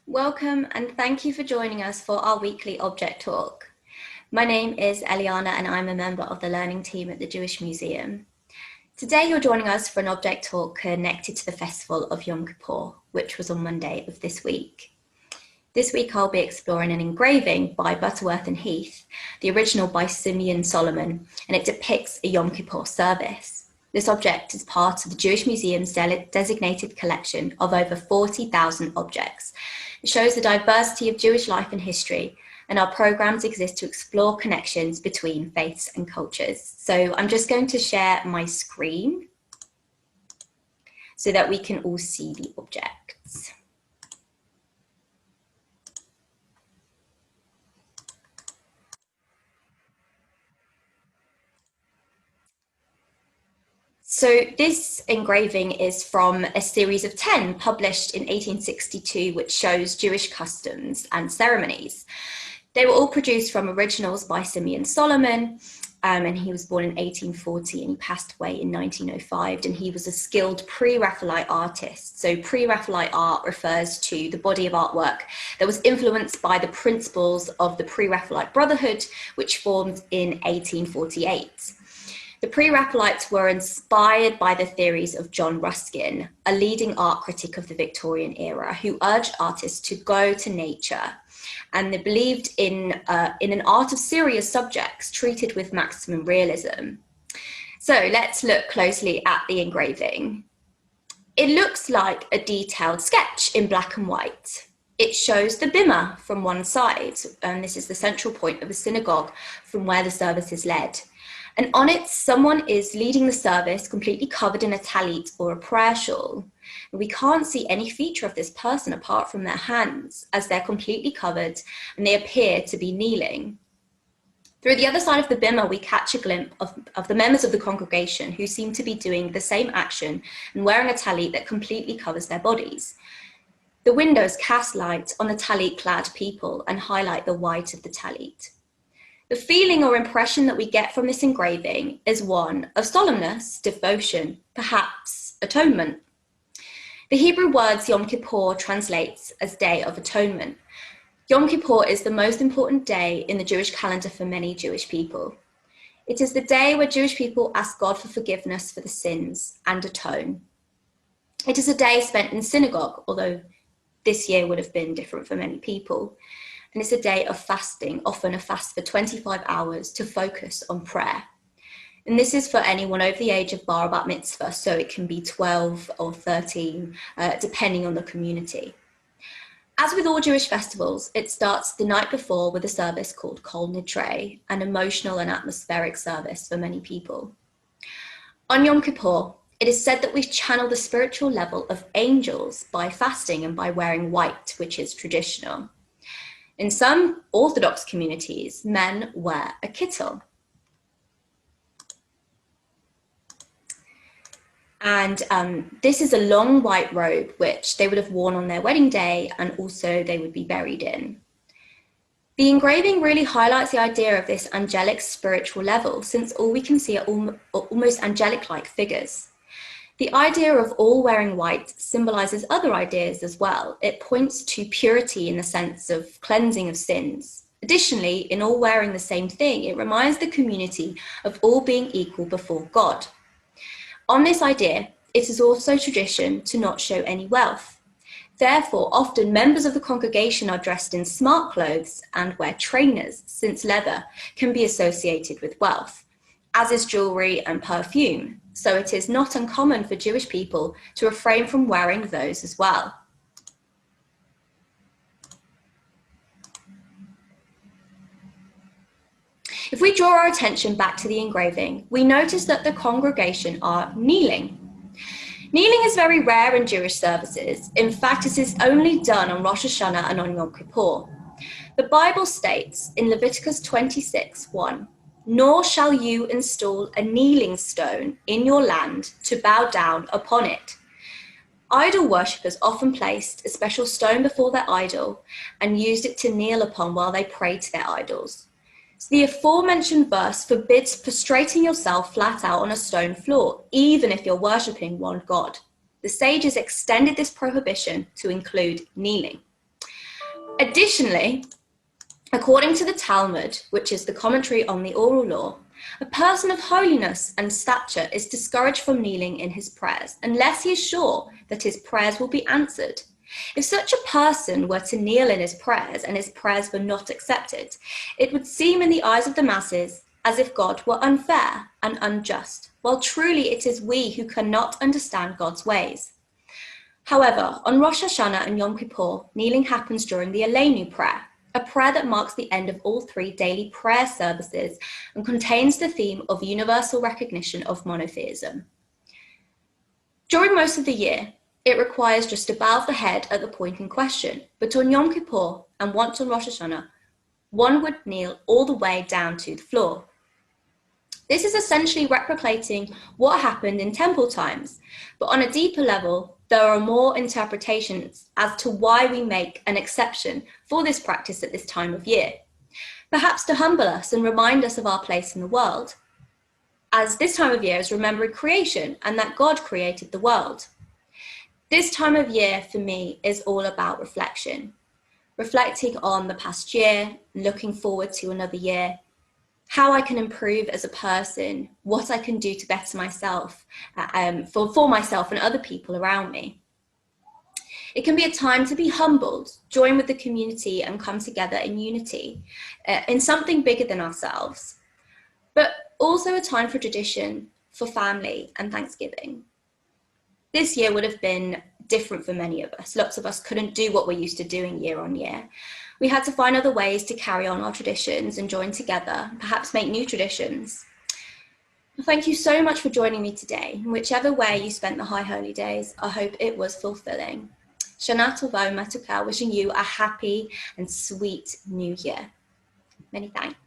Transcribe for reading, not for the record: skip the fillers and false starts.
Welcome and thank you for joining us for our weekly object talk. My name is Eliana and I'm a member of the learning team at the Jewish Museum. Today you're joining us for an object talk connected to the festival of Yom Kippur, which was on Monday of this week. This week I'll be exploring an engraving by Butterworth and Heath, the original by Simeon Solomon, and it depicts a Yom Kippur service. This object is part of the Jewish Museum's designated collection of over 40,000 objects. It shows the diversity of Jewish life and history, and our programs exist to explore connections between faiths and cultures. So I'm just going to share my screen so that we can all see the objects. So this engraving is from a series of 10 published in 1862, which shows Jewish customs and ceremonies. They were all produced from originals by Simeon Solomon, and he was born in 1840 and he passed away in 1905, and he was a skilled pre-Raphaelite artist. So pre-Raphaelite art refers to the body of artwork that was influenced by the principles of the pre-Raphaelite Brotherhood, which formed in 1848. The Pre-Raphaelites were inspired by the theories of John Ruskin, a leading art critic of the Victorian era, who urged artists to go to nature, and they believed in an art of serious subjects treated with maximum realism. So let's look closely at the engraving. It looks like a detailed sketch in black and white. It shows the bimah from one side, and this is the central point of a synagogue from where the service is led. And on it, someone is leading the service completely covered in a talit or a prayer shawl. We can't see any feature of this person apart from their hands, as they're completely covered and they appear to be kneeling. Through the other side of the bimah, we catch a glimpse of the members of the congregation who seem to be doing the same action and wearing a talit that completely covers their bodies. The windows cast light on the talit-clad people and highlight the white of the talit. The feeling or impression that we get from this engraving is one of solemnness, devotion, perhaps atonement. The Hebrew words Yom Kippur translates as Day of Atonement. Yom Kippur is the most important day in the Jewish calendar for many Jewish people. It is the day where Jewish people ask God for forgiveness for the sins and atone. It is a day spent in synagogue, although this year would have been different for many people. And it's a day of fasting, often a fast for 25 hours to focus on prayer. And this is for anyone over the age of bar bat mitzvah, so it can be 12 or 13, depending on the community. As with all Jewish festivals, it starts the night before with a service called Kol Nidre, an emotional and atmospheric service for many people. On Yom Kippur, it is said that we channel the spiritual level of angels by fasting and by wearing white, which is traditional. In some Orthodox communities, men wear a kittel. And this is a long white robe, which they would have worn on their wedding day, and also they would be buried in. The engraving really highlights the idea of this angelic spiritual level, since all we can see are almost angelic-like figures. The idea of all wearing white symbolizes other ideas as well. It points to purity in the sense of cleansing of sins. Additionally, in all wearing the same thing, it reminds the community of all being equal before God. On this idea, it is also tradition to not show any wealth. Therefore, often members of the congregation are dressed in smart clothes and wear trainers, since leather can be associated with wealth, as is jewelry and perfume. So it is not uncommon for Jewish people to refrain from wearing those as well. If we draw our attention back to the engraving, we notice that the congregation are kneeling. Kneeling is very rare in Jewish services. In fact, it is only done on Rosh Hashanah and on Yom Kippur. The Bible states in Leviticus 26:1, "Nor shall you install a kneeling stone in your land to bow down upon it." Idol worshippers often placed a special stone before their idol and used it to kneel upon while they prayed to their idols. So the aforementioned verse forbids prostrating yourself flat out on a stone floor, even if you're worshipping one God. The sages extended this prohibition to include kneeling. Additionally, according to the Talmud, which is the commentary on the oral law, a person of holiness and stature is discouraged from kneeling in his prayers unless he is sure that his prayers will be answered. If such a person were to kneel in his prayers and his prayers were not accepted, it would seem in the eyes of the masses as if God were unfair and unjust, while truly it is we who cannot understand God's ways. However, on Rosh Hashanah and Yom Kippur, kneeling happens during the Aleinu prayer, a prayer that marks the end of all 3 daily prayer services and contains the theme of universal recognition of monotheism. During most of the year, it requires just to bow the head at the point in question, but on Yom Kippur and once on Rosh Hashanah, one would kneel all the way down to the floor. This is essentially replicating what happened in temple times, but on a deeper level, there are more interpretations as to why we make an exception for this practice at this time of year, perhaps to humble us and remind us of our place in the world, as this time of year is remembering creation and that God created the world. This time of year for me is all about reflection, reflecting on the past year, looking forward to another year, how I can improve as a person, what I can do to better myself, for myself and other people around me. It can be a time to be humbled, join with the community and come together in unity, in something bigger than ourselves, but also a time for tradition, for family and Thanksgiving. This year would have been different for many of us. Lots of us couldn't do what we're used to doing year on year. We had to find other ways to carry on our traditions and join together, perhaps make new traditions. Thank you so much for joining me today. Whichever way you spent the High Holy Days, I hope it was fulfilling. Shana Tova Matuka, wishing you a happy and sweet new year. Many thanks.